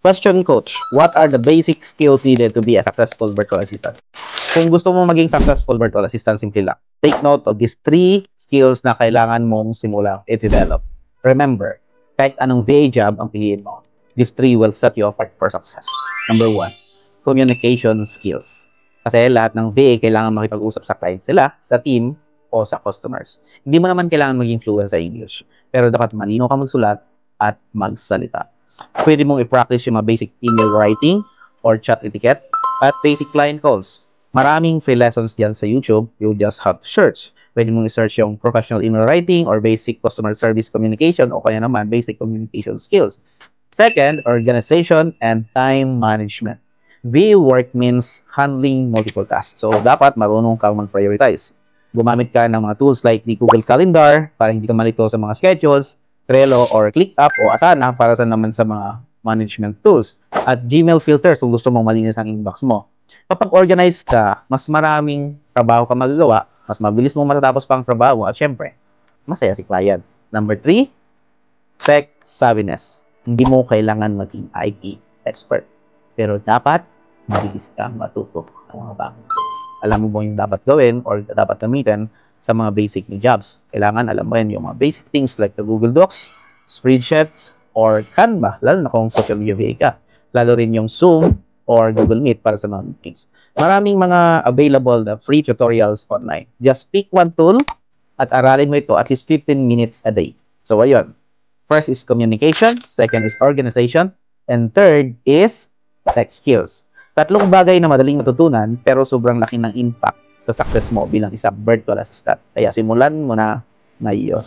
Question, Coach. What are the basic skills needed to be a successful virtual assistant? Kung gusto mo maging successful virtual assistant, simple lang. Take note of these 3 skills na kailangan mong simulang i-develop. Remember, kahit anong VA job ang piliin mo, these 3 will set you apart for success. Number 1, communication skills. Kasi lahat ng VA kailangan makipag-usap sa client sila, sa team, o sa customers. Hindi mo naman kailangan maging fluent sa English, pero dapat malino ka magsulat at magsalita. Pwede mong i-practice yung mga basic email writing or chat etiquette at basic client calls. Maraming free lessons dyan sa YouTube. You just have to search. Pwede mong i-search yung professional email writing or basic customer service communication o kaya naman basic communication skills. Second, organization and time management. VA work means handling multiple tasks. So, dapat marunong kang mag-prioritize. Gumamit ka ng mga tools like the Google Calendar para hindi ka malito sa mga schedules, Trello or ClickUp o Asana para sa naman sa mga management tools. At Gmail filters kung gusto mong malinis ang inbox mo. Kapag organized ka, mas maraming trabaho ka magagawa, mas mabilis mong matatapos pang trabaho at syempre, masaya si client. Number 3, tech savviness. Hindi mo kailangan maging IT expert. Pero dapat mabilis kang matuto ng mga bagong tools. Alam mo ba yung dapat gawin or dapat gamitin sa mga basic na jobs. Kailangan alam mo yan yung mga basic things like the Google Docs, spreadsheets, or Canva, lalo na kung social media VA ka. Lalo rin yung Zoom or Google Meet para sa mga meetings. Maraming mga available na free tutorials online. Just pick one tool at aralin mo ito at least 15 minutes a day. So, ayun. First is communication, second is organization, and third is tech skills. Tatlong bagay na madaling matutunan pero sobrang laki ng impact sa success mo bilang isang virtual assistant. Kaya simulan mo na ngayon.